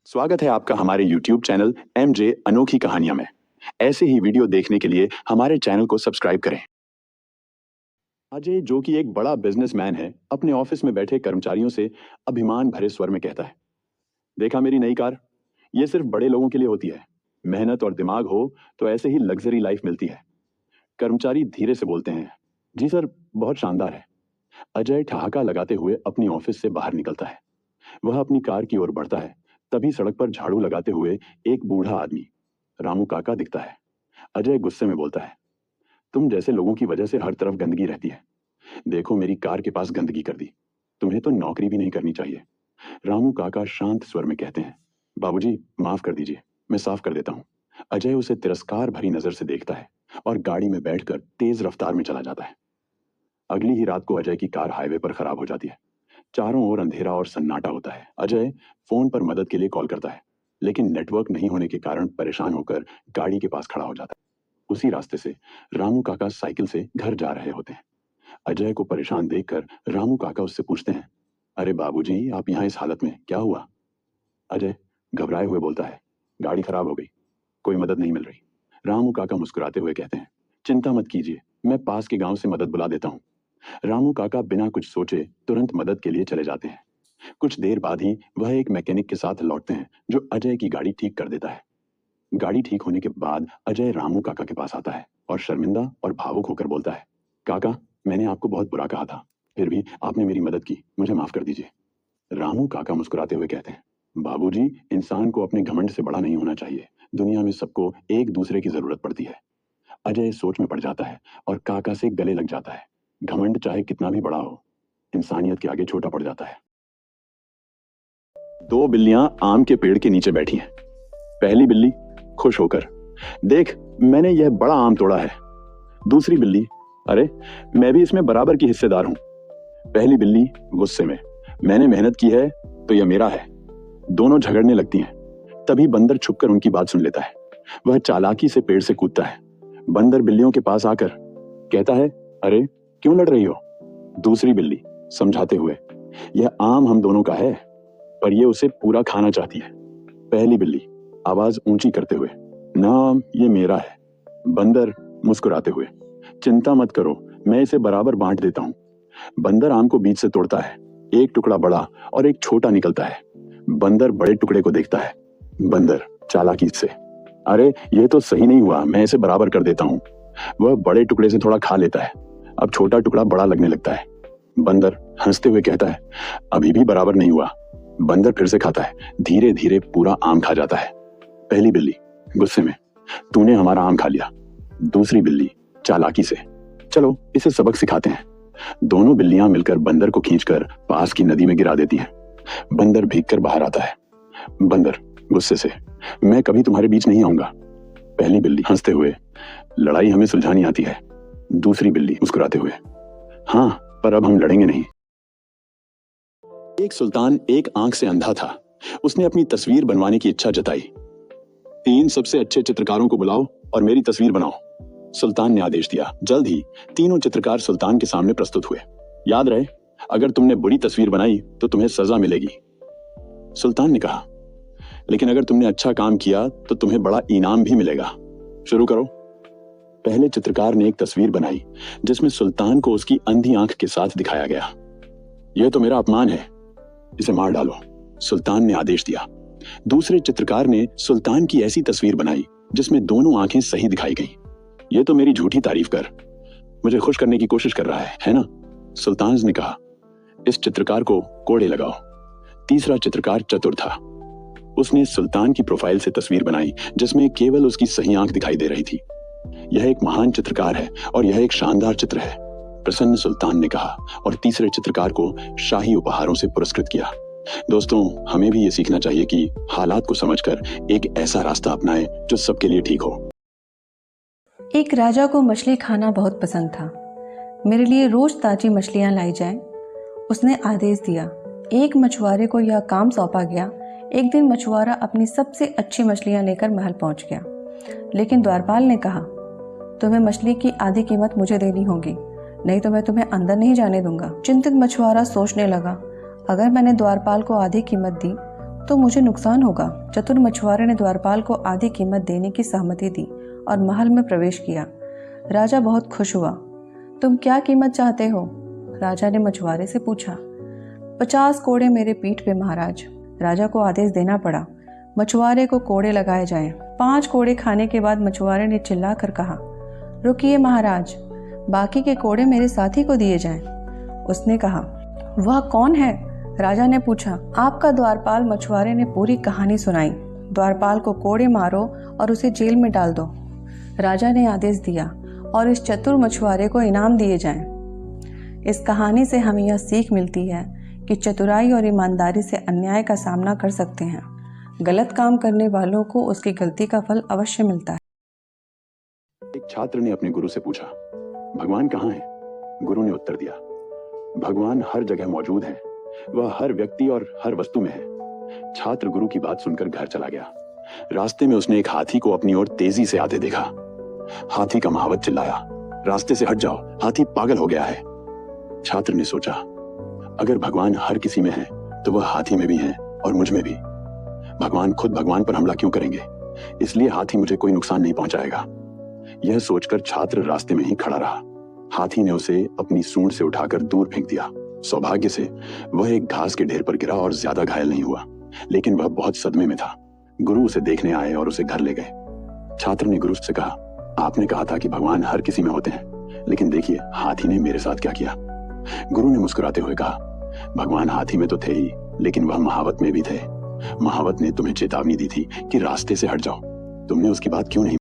स्वागत है आपका हमारे YouTube चैनल MJ अनोखी कहानियां में। ऐसे ही वीडियो देखने के लिए हमारे चैनल को सब्सक्राइब करें। अजय, जो कि एक बड़ा बिजनेसमैन है, अपने ऑफिस में बैठे कर्मचारियों से अभिमान भरे स्वर में कहता है, देखा मेरी नई कार? ये सिर्फ बड़े लोगों के लिए होती है। मेहनत और दिमाग हो तो ऐसे ही लग्जरी लाइफ मिलती है। कर्मचारी धीरे से बोलते हैं, जी सर, बहुत शानदार है। अजय ठहाका लगाते हुए अपनी ऑफिस से बाहर निकलता है। वह अपनी कार की ओर बढ़ता है। तभी सड़क पर झाड़ू लगाते हुए एक बूढ़ा आदमी, रामू काका, दिखता है। अजय गुस्से में बोलता है, तुम जैसे लोगों की वजह से हर तरफ गंदगी रहती है। देखो, मेरी कार के पास गंदगी कर दी। तुम्हें तो नौकरी भी नहीं करनी चाहिए। रामू काका शांत स्वर में कहते हैं, बाबूजी माफ कर दीजिए, मैं साफ कर देता हूँ। अजय उसे तिरस्कार भरी नजर से देखता है और गाड़ी में बैठकर तेज रफ्तार में चला जाता है। अगली ही रात को अजय की कार हाईवे पर खराब हो जाती है। चारों ओर अंधेरा और सन्नाटा होता है। अजय फोन पर मदद के लिए कॉल करता है, लेकिन नेटवर्क नहीं होने के कारण परेशान होकर गाड़ी के पास खड़ा हो जाता है। उसी रास्ते से रामू काका साइकिल से घर जा रहे होते हैं। अजय को परेशान देखकर रामू काका उससे पूछते हैं, अरे बाबूजी, आप यहाँ इस हालत में, क्या हुआ? अजय घबराए हुए बोलता है, गाड़ी खराब हो गई, कोई मदद नहीं मिल रही। रामू काका मुस्कुराते हुए कहते हैं, चिंता मत कीजिए, मैं पास के गांव से मदद बुला देता हूँ। रामू काका बिना कुछ सोचे तुरंत मदद के लिए चले जाते हैं। कुछ देर बाद ही वह एक मैकेनिक के साथ लौटते हैं जो अजय की गाड़ी ठीक कर देता है। गाड़ी ठीक होने के बाद अजय रामू काका के पास आता है और शर्मिंदा और भावुक होकर बोलता है, काका, मैंने आपको बहुत बुरा कहा था, फिर भी आपने मेरी मदद की, मुझे माफ कर दीजिए। रामू काका मुस्कुराते हुए कहते हैं, बाबूजी, इंसान को अपने घमंड से बड़ा नहीं होना चाहिए। दुनिया में सबको एक दूसरे की जरूरत पड़ती है। अजय सोच में पड़ जाता है और काका से गले लग जाता है। घमंड चाहे कितना भी बड़ा हो, इंसानियत के आगे छोटा पड़ जाता है। दो बिल्लियां आम के पेड़ के नीचे बैठी हैं। पहली बिल्ली खुश होकर, देख, मैंने यह बड़ा आम तोड़ा है। दूसरी बिल्ली, अरे, मैं भी इसमें बराबर की हिस्सेदार हूं। पहली बिल्ली गुस्से में, मैंने मेहनत की है तो यह मेरा है। दोनों झगड़ने लगती हैं। तभी बंदर छुपकर उनकी बात सुन लेता है। वह चालाकी से पेड़ से कूदता है। बंदर बिल्लियों के पास आकर कहता है, अरे, क्यों लड़ रही हो? दूसरी बिल्ली समझाते हुए, यह आम हम दोनों का है, पर यह उसे पूरा खाना चाहती है। पहली बिल्ली आवाज ऊंची करते हुए, ना, ये मेरा है। बंदर मुस्कुराते हुए, चिंता मत करो, मैं इसे बराबर बांट देता हूं। बंदर आम को बीच से तोड़ता है। एक टुकड़ा बड़ा और एक छोटा निकलता है। बंदर बड़े टुकड़े को देखता है। बंदर चालाकी से, अरे, यह तो सही नहीं हुआ, मैं इसे बराबर कर देता हूं। वह बड़े टुकड़े से थोड़ा खा लेता है। अब छोटा टुकड़ा बड़ा लगने लगता है। बंदर हंसते हुए कहता है, अभी भी बराबर नहीं हुआ। बंदर फिर से खाता है। धीरे धीरे पूरा आम खा जाता है। पहली बिल्ली गुस्से में, तूने हमारा आम खा लिया। दूसरी बिल्ली चालाकी से, चलो इसे सबक सिखाते हैं। दोनों बिल्लियां मिलकर बंदर को खींचकर पास की नदी में गिरा देती हैं। बंदर भीगकर बाहर आता है। बंदर गुस्से से, मैं कभी तुम्हारे बीच नहीं आऊंगा। पहली बिल्ली हंसते हुए, लड़ाई हमें सुलझानी आती है। दूसरी बिल्ली मुस्कुराते हुए, हाँ, पर अब हम लड़ेंगे नहीं। एक सुल्तान एक आंख से अंधा था। उसने अपनी तस्वीर बनवाने की इच्छा जताई। 3 सबसे अच्छे चित्रकारों को बुलाओ और मेरी तस्वीर बनाओ। सुल्तान ने आदेश दिया। जल्द ही तीनों चित्रकार सुल्तान के सामने प्रस्तुत हुए। याद रहे, अगर तुमने बुरी तस्वीर बनाई तो तुम्हें सजा मिलेगी। सुल्तान ने कहा, लेकिन अगर तुमने अच्छा काम किया तो तुम्हें बड़ा इनाम भी मिलेगा। शुरू करो। पहले चित्रकार ने एक तस्वीर बनाई जिसमें सुल्तान को उसकी अंधी आंख के साथ दिखाया गया। यह तो मेरा अपमान है, इसे मार डालो, सुल्तान ने आदेश दिया। दूसरे चित्रकार ने सुल्तान की ऐसी तस्वीर बनाई जिसमें दोनों आंखें सही दिखाई गईं। यह तो मेरी झूठी तारीफ कर मुझे खुश करने की कोशिश कर रहा है ना? सुल्तान ने कहा, इस चित्रकार को कोड़े लगाओ। तीसरा चित्रकार चतुर था। उसने सुल्तान की प्रोफाइल से तस्वीर बनाई जिसमें केवल उसकी सही आंख दिखाई दे रही थी। यह एक महान चित्रकार है और यह एक शानदार चित्र है, प्रसन्न सुल्तान ने कहा और तीसरे चित्रकार को शाही उपहारों से पुरस्कृत किया। दोस्तों, हमें भी ये सीखना चाहिए कि हालात को समझकर एक ऐसा रास्ता अपनाएं जो सबके लिए ठीक हो। एक राजा को मछली खाना बहुत पसंद था। मेरे लिए रोज ताजी मछलियां लाई जाएं। उसने आदेश दिया। एक मछुआरे को यह काम सौंपा गया। एक दिन मछुआरा अपनी सबसे अच्छी मछलियां लेकर महल पहुंच गया, लेकिन द्वारपाल ने कहा, तुम्हें मछली की आधी कीमत मुझे देनी होगी, नहीं तो मैं तुम्हें अंदर नहीं जाने दूंगा। चिंतित मछुआरा सोचने लगा, अगर मैंने द्वारपाल को आधी कीमत दी तो मुझे नुकसान होगा। चतुर मछुआरे ने द्वारपाल को आधी कीमत देने की सहमति दी और महल में प्रवेश किया। राजा बहुत खुश हुआ। तुम क्या कीमत चाहते हो? राजा ने मछुआरे से पूछा। 50 कोड़े मेरे पीठ पे महाराज। राजा को आदेश देना पड़ा। मछुआरे को कोड़े लगाए जाएं। 5 कोड़े खाने के बाद मछुआरे ने चिल्लाकर कहा, रुकिए महाराज, बाकी के कोड़े मेरे साथी को दिए जाएं। उसने कहा, वह कौन है? राजा ने पूछा। आपका द्वारपाल। मछुआरे ने पूरी कहानी सुनाई। द्वारपाल को कोड़े मारो और उसे जेल में डाल दो, राजा ने आदेश दिया, और इस चतुर मछुआरे को इनाम दिए जाएं। इस कहानी से हमें यह सीख मिलती है कि चतुराई और ईमानदारी से अन्याय का सामना कर सकते हैं। गलत काम करने वालों को उसकी गलती का फल अवश्य मिलता है। एक छात्र ने अपने गुरु से पूछा, भगवान कहाँ है? गुरु ने उत्तर दिया, भगवान हर जगह मौजूद है, वह हर व्यक्ति और हर वस्तु में है। छात्र गुरु की बात सुनकर घर चला गया। रास्ते में उसने एक हाथी को अपनी ओर तेजी से आते देखा। हाथी का महावत चिल्लाया, रास्ते से हट जाओ, हाथी पागल हो गया है। छात्र ने सोचा, अगर भगवान हर किसी में है तो वह हाथी में भी है और मुझ में भी। भगवान खुद भगवान पर हमला क्यों करेंगे? इसलिए हाथी मुझे कोई नुकसान नहीं पहुंचाएगा। यह सोचकर छात्र रास्ते में ही खड़ा रहा। हाथी ने उसे अपनी सूंड से उठाकर दूर फेंक दिया। सौभाग्य से वह एक घास के ढेर पर गिरा और ज्यादा घायल नहीं हुआ, लेकिन वह बहुत सदमे में था। गुरु उसे देखने आए और उसे घर ले गए। छात्र ने गुरु से कहा, आपने कहा था कि भगवान हर किसी में होते हैं, लेकिन देखिए हाथी ने मेरे साथ क्या किया। गुरु ने मुस्कुराते हुए कहा, भगवान हाथी में तो थे ही, लेकिन वह महावत में भी थे। महावत ने तुम्हें चेतावनी दी थी कि रास्ते से हट जाओ, तुमने उसकी बात क्यों नहीं